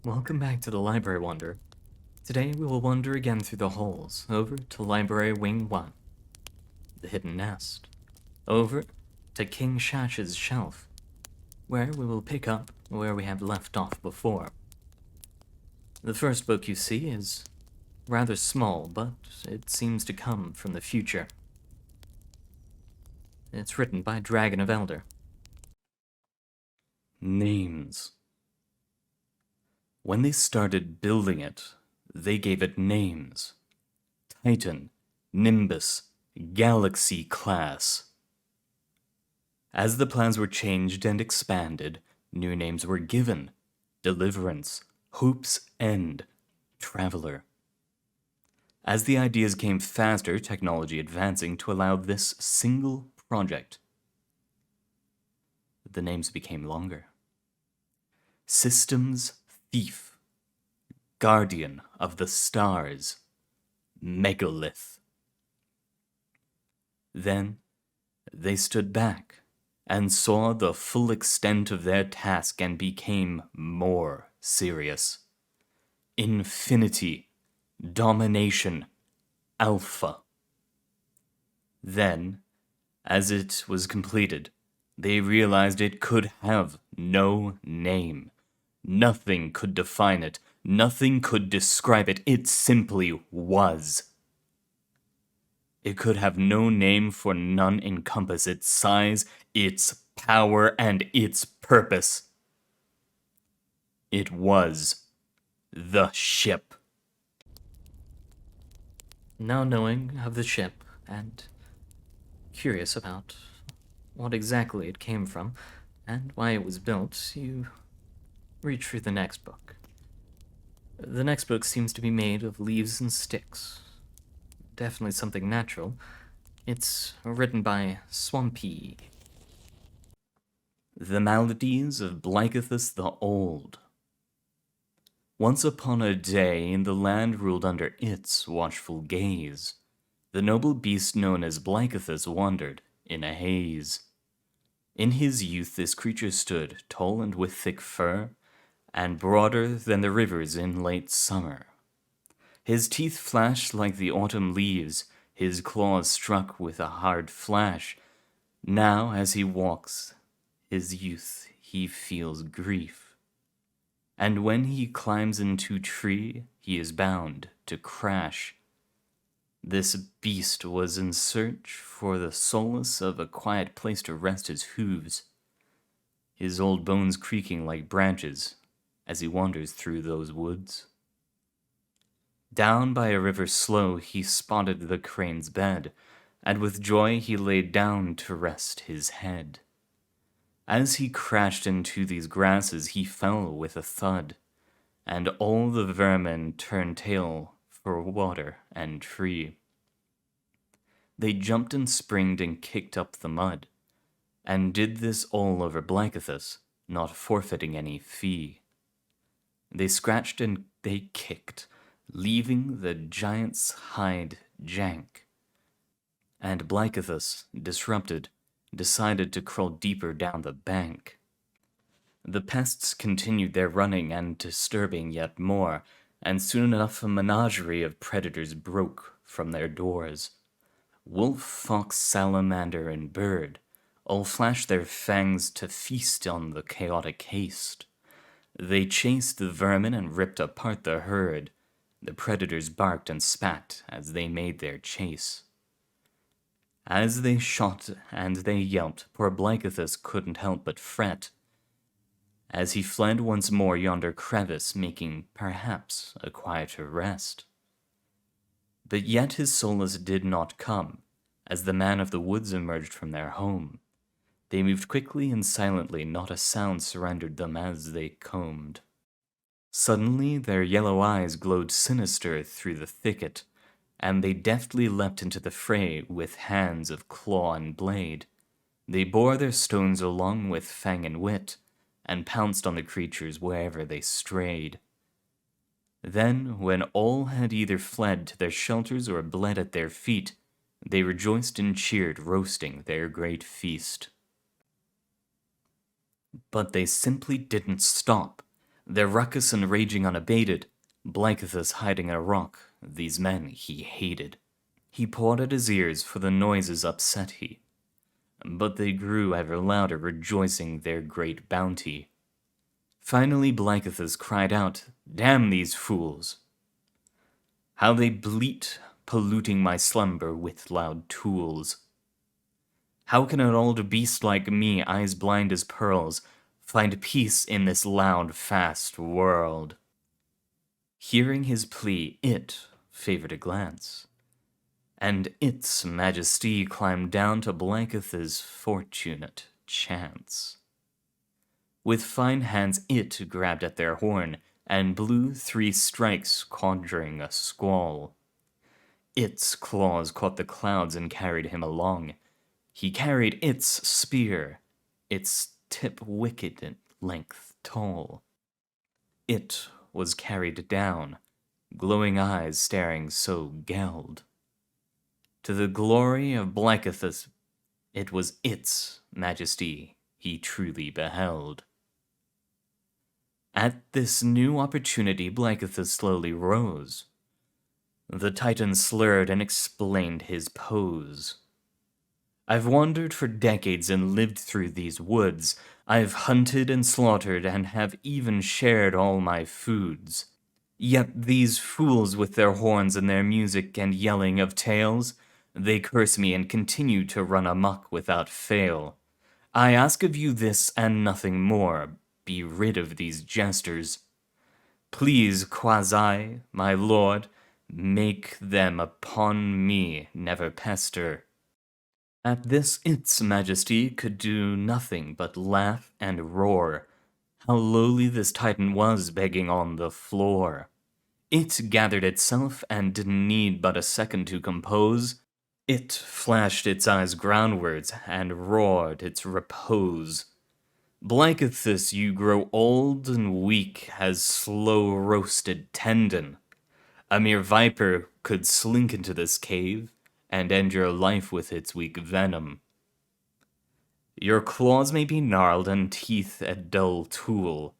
Welcome back to the Library Wander. Today we will wander again through the halls, over to Library Wing 1, the Hidden Nest, over to King Shash's Shelf, where we will pick up where we have left off before. The first book you see is rather small, but it seems to come from the future. It's written by Dragon of Elder. Names. When they started building it, they gave it names. Titan, Nimbus, Galaxy Class. As the plans were changed and expanded, new names were given. Deliverance, Hope's End, Traveler. As the ideas came faster, technology advancing to allow this single project, the names became longer. Systems Thief, Guardian of the Stars, Megalith. Then they stood back and saw the full extent of their task and became more serious. Infinity, Domination, Alpha. Then, as it was completed, they realized it could have no name. Nothing could define it. Nothing could describe it. It simply was. It could have no name, for none encompass its size, its power, and its purpose. It was the ship. Now knowing of the ship, and curious about what exactly it came from, and why it was built, you reach for the next book. The next book seems to be made of leaves and sticks. Definitely something natural. It's written by Swampy. The Maladies of Blikethus the Old. Once upon a day, the land ruled under its watchful gaze. The noble beast known as Blikethus wandered in a haze. In his youth this creature stood, tall and with thick fur, and broader than the rivers in late summer. His teeth flashed like the autumn leaves, his claws struck with a hard flash. Now, as he walks his youth, he feels grief. And when he climbs into tree, he is bound to crash. This beast was in search for the solace of a quiet place to rest his hooves, his old bones creaking like branches as he wanders through those woods. Down by a river slow he spotted the crane's bed, and with joy he laid down to rest his head. As he crashed into these grasses he fell with a thud, and all the vermin turned tail for water and tree. They jumped and springed and kicked up the mud, and did this all over Blikethus, not forfeiting any fee. They scratched and they kicked, leaving the giant's hide jank. And Blikethus, disrupted, decided to crawl deeper down the bank. The pests continued their running and disturbing yet more, and soon enough a menagerie of predators broke from their doors. Wolf, fox, salamander, and bird all flashed their fangs to feast on the chaotic haste. They chased the vermin and ripped apart the herd. The predators barked and spat as they made their chase. As they shot and they yelped, poor Blikethus couldn't help but fret, as he fled once more yonder crevice, making perhaps a quieter rest. But yet his solace did not come, as the man of the woods emerged from their home. They moved quickly and silently, not a sound surrendered them as they combed. Suddenly their yellow eyes glowed sinister through the thicket, and they deftly leapt into the fray with hands of claw and blade. They bore their stones along with fang and wit, and pounced on the creatures wherever they strayed. Then, when all had either fled to their shelters or bled at their feet, they rejoiced and cheered, roasting their great feast. But they simply didn't stop. Their ruckus and raging unabated, Blikethus hiding in a rock, these men he hated. He pawed at his ears, for the noises upset he, but they grew ever louder, rejoicing their great bounty. Finally Blikethus cried out, "Damn these fools! How they bleat, polluting my slumber with loud tools. How can an old beast like me, eyes blind as pearls, find peace in this loud, fast world?" Hearing his plea, it favored a glance, and its majesty climbed down to Blikethus' fortunate chance. With fine hands it grabbed at their horn, and blew 3 strikes, conjuring a squall. Its claws caught the clouds and carried him along. He carried its spear, its tip wicked in length tall. It was carried down, glowing eyes staring so gelled. To the glory of Blikethus, it was its majesty he truly beheld. At this new opportunity, Blikethus slowly rose. The Titan slurred and explained his pose. "I've wandered for decades and lived through these woods. I've hunted and slaughtered and have even shared all my foods. Yet these fools with their horns and their music and yelling of tales, they curse me and continue to run amok without fail. I ask of you this and nothing more. Be rid of these jesters. Please, Quasi, my lord, make them upon me never pester." At this its majesty could do nothing but laugh and roar. How lowly this Titan was, begging on the floor. It gathered itself and didn't need but a second to compose. It flashed its eyes groundwards and roared its repose. "Blikethus, you grow old and weak as slow-roasted tendon. A mere viper could slink into this cave and end your life with its weak venom. Your claws may be gnarled and teeth a dull tool,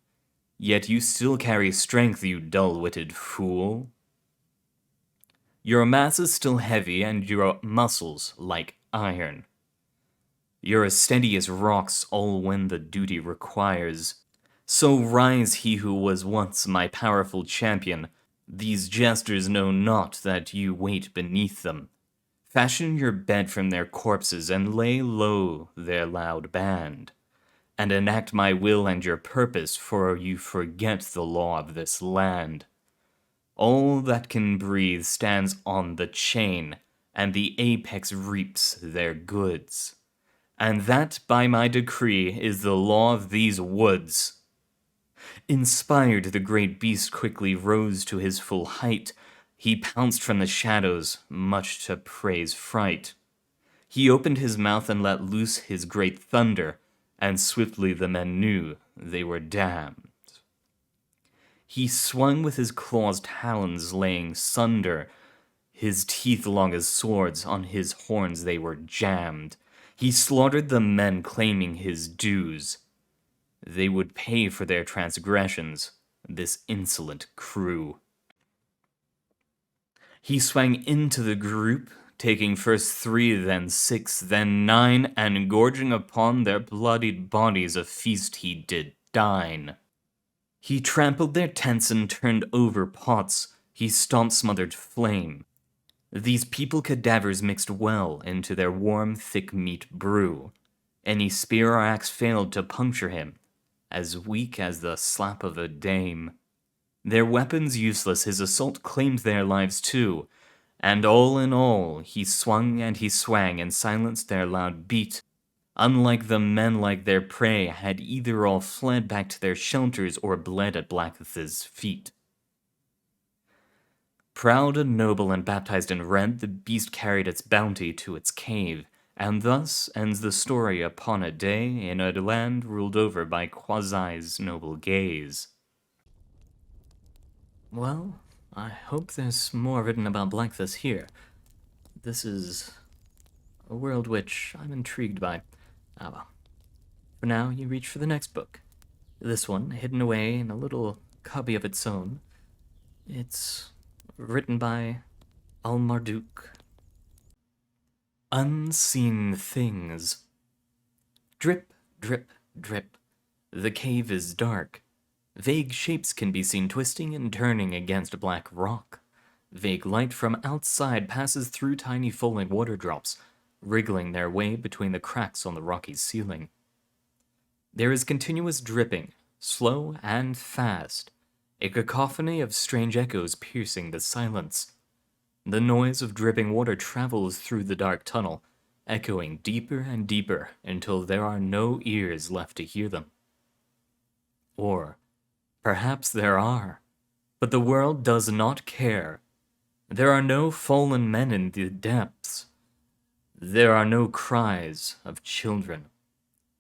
yet you still carry strength, you dull-witted fool. Your mass is still heavy and your muscles like iron. You're as steady as rocks all when the duty requires. So rise, he who was once my powerful champion. These jesters know not that you wait beneath them. Fashion your bed from their corpses and lay low their loud band. And enact my will and your purpose, for you forget the law of this land. All that can breathe stands on the chain, and the apex reaps their goods. And that, by my decree, is the law of these woods." Inspired, the great beast quickly rose to his full height. He pounced from the shadows, much to prey's fright. He opened his mouth and let loose his great thunder, and swiftly the men knew they were damned. He swung with his claws talons laying sunder. His teeth long as swords, on his horns they were jammed. He slaughtered the men claiming his dues. They would pay for their transgressions, this insolent crew. He swang into the group, taking first 3, then 6, then 9, and gorging upon their bloodied bodies a feast he did dine. He trampled their tents and turned over pots. He stomped smothered flame. These people cadavers mixed well into their warm, thick meat brew. Any spear or axe failed to puncture him, as weak as the slap of a dame. Their weapons useless, his assault claimed their lives too, and all in all, he swung and he swang and silenced their loud beat. Unlike the men like their prey, had either all fled back to their shelters or bled at Blikethus' feet. Proud and noble and baptized in red, the beast carried its bounty to its cave, and thus ends the story upon a day in a land ruled over by Quasi's noble gaze. Well, I hope there's more written about Blikethus here. This is a world which I'm intrigued by. Ah well. For now, you reach for the next book. This one, hidden away in a little cubby of its own. It's written by Al-Marduk. Unseen things. Drip, drip, drip. The cave is dark. Vague shapes can be seen twisting and turning against black rock. Vague light from outside passes through tiny falling water drops, wriggling their way between the cracks on the rocky ceiling. There is continuous dripping, slow and fast, a cacophony of strange echoes piercing the silence. The noise of dripping water travels through the dark tunnel, echoing deeper and deeper until there are no ears left to hear them. Or perhaps there are, but the world does not care. There are no fallen men in the depths. There are no cries of children.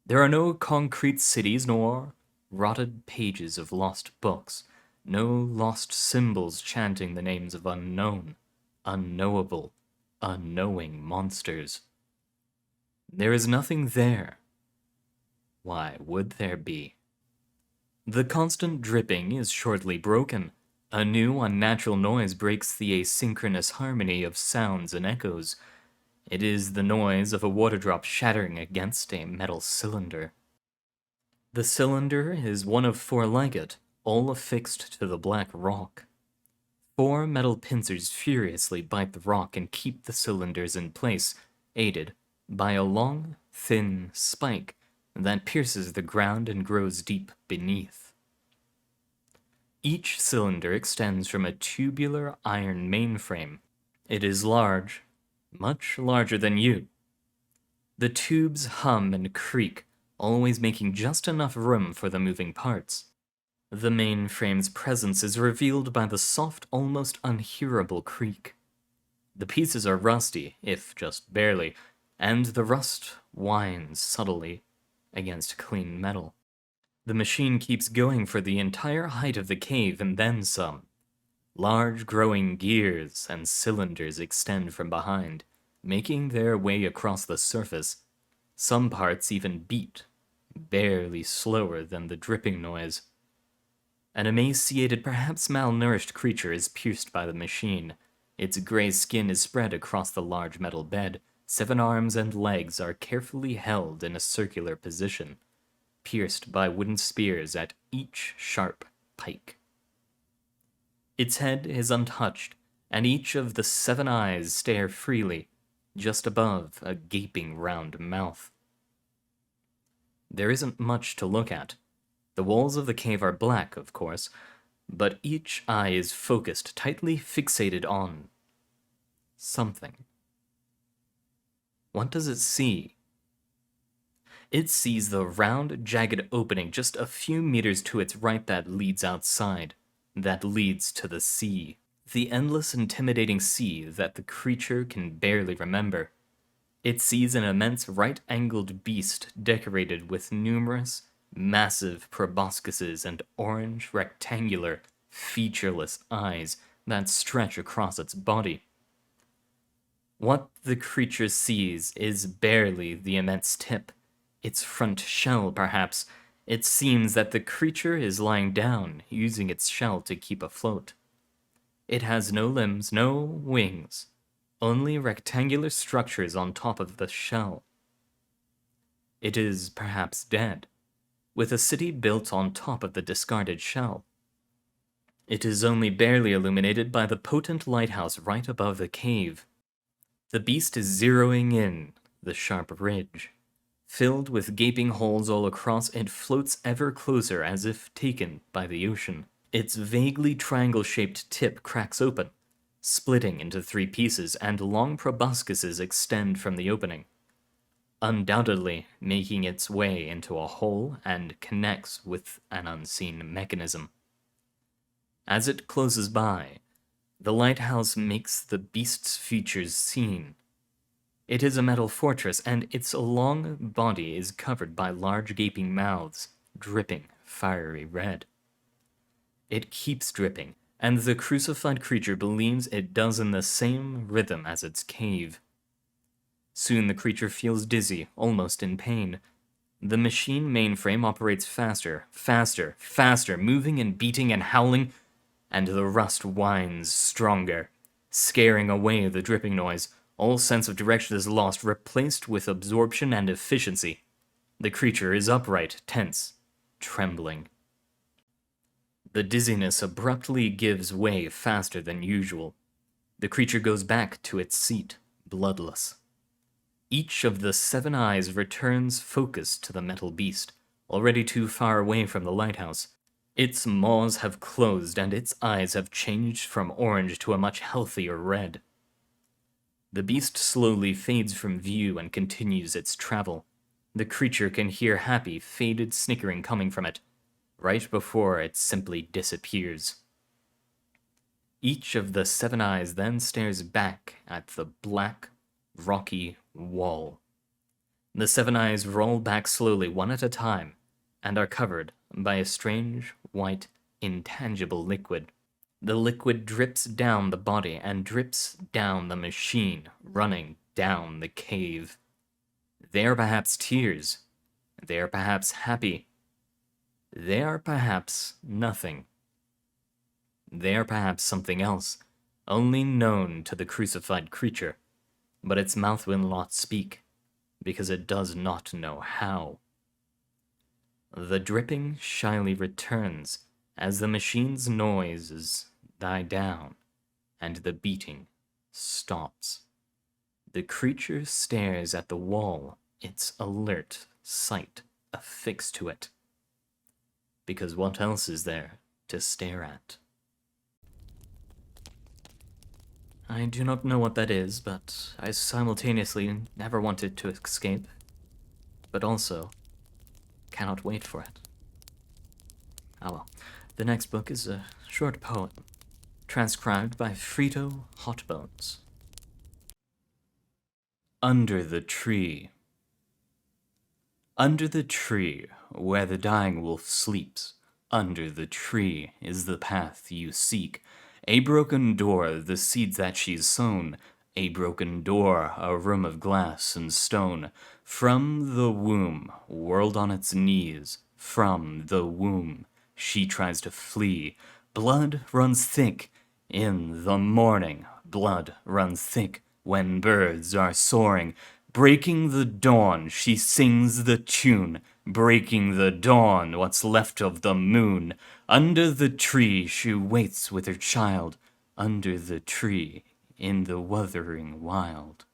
There are no concrete cities nor rotted pages of lost books, no lost symbols chanting the names of unknown, unknowable, unknowing monsters. There is nothing there. Why would there be? The constant dripping is shortly broken. A new unnatural noise breaks the asynchronous harmony of sounds and echoes. It is the noise of a water drop shattering against a metal cylinder. The cylinder is one of 4 like it, all affixed to the black rock. 4 metal pincers furiously bite the rock and keep the cylinders in place, aided by a long, thin spike that pierces the ground and grows deep beneath. Each cylinder extends from a tubular iron mainframe. It is large, much larger than you. The tubes hum and creak, always making just enough room for the moving parts. The mainframe's presence is revealed by the soft, almost unhearable creak. The pieces are rusty, if just barely, and the rust whines subtly against clean metal. The machine keeps going for the entire height of the cave and then some. Large growing gears and cylinders extend from behind, making their way across the surface. Some parts even beat, barely slower than the dripping noise. An emaciated, perhaps malnourished creature is pierced by the machine. Its gray skin is spread across the large metal bed. 7 arms and legs are carefully held in a circular position, pierced by wooden spears at each sharp pike. Its head is untouched, and each of the 7 eyes stare freely, just above a gaping round mouth. There isn't much to look at. The walls of the cave are black, of course, but each eye is focused, tightly fixated on something. What does it see? It sees the round, jagged opening just a few meters to its right that leads outside, that leads to the sea. The endless, intimidating sea that the creature can barely remember. It sees an immense right-angled beast decorated with numerous, massive proboscises and orange, rectangular, featureless eyes that stretch across its body. What the creature sees is barely the immense tip, its front shell perhaps. It seems that the creature is lying down, using its shell to keep afloat. It has no limbs, no wings, only rectangular structures on top of the shell. It is perhaps dead, with a city built on top of the discarded shell. It is only barely illuminated by the potent lighthouse right above the cave. The beast is zeroing in the sharp ridge. Filled with gaping holes all across, it floats ever closer as if taken by the ocean. Its vaguely triangle-shaped tip cracks open, splitting into 3 pieces, and long proboscises extend from the opening, undoubtedly making its way into a hole and connects with an unseen mechanism. As it closes by, the lighthouse makes the beast's features seen. It is a metal fortress, and its long body is covered by large gaping mouths, dripping fiery red. It keeps dripping, and the crucified creature believes it does in the same rhythm as its cave. Soon the creature feels dizzy, almost in pain. The machine mainframe operates faster, faster, faster, moving and beating and howling, and the rust whines stronger, scaring away the dripping noise. All sense of direction is lost, replaced with absorption and efficiency. The creature is upright, tense, trembling. The dizziness abruptly gives way faster than usual. The creature goes back to its seat, bloodless. Each of the 7 eyes returns focused to the metal beast, already too far away from the lighthouse. Its maws have closed and its eyes have changed from orange to a much healthier red. The beast slowly fades from view and continues its travel. The creature can hear happy, faded snickering coming from it, right before it simply disappears. Each of the 7 eyes then stares back at the black, rocky wall. The 7 eyes roll back slowly, one at a time, and are covered by a strange, white, intangible liquid. The liquid drips down the body and drips down the machine, running down the cave. They are perhaps tears. They are perhaps happy. They are perhaps nothing. They are perhaps something else, only known to the crucified creature, but its mouth will not speak, because it does not know how. The dripping shyly returns as the machine's noises die down and the beating stops. The creature stares at the wall, its alert sight affixed to it. Because what else is there to stare at? I do not know what that is, but I simultaneously never wanted to escape, but also cannot wait for it. Ah well, the next book is a short poem, transcribed by Frito Hotbones. Under the Tree. Under the tree, where the dying wolf sleeps, under the tree is the path you seek. A broken door, the seeds that she's sown. A broken door, a room of glass and stone. From the womb, whirled on its knees, from the womb, she tries to flee. Blood runs thick in the morning. Blood runs thick when birds are soaring. Breaking the dawn, she sings the tune. Breaking the dawn, what's left of the moon. Under the tree, she waits with her child. Under the tree, in the wuthering wild.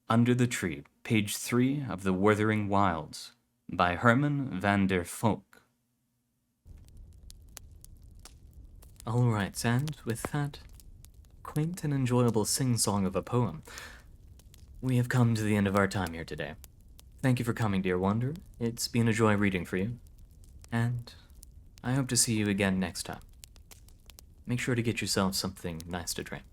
Under the Tree, page 3 of The Wuthering Wilds, by Herman van der Volk. Alright, and with that quaint and enjoyable sing-song of a poem, we have come to the end of our time here today. Thank you for coming, dear Wanderer. It's been a joy reading for you, and I hope to see you again next time. Make sure to get yourself something nice to drink.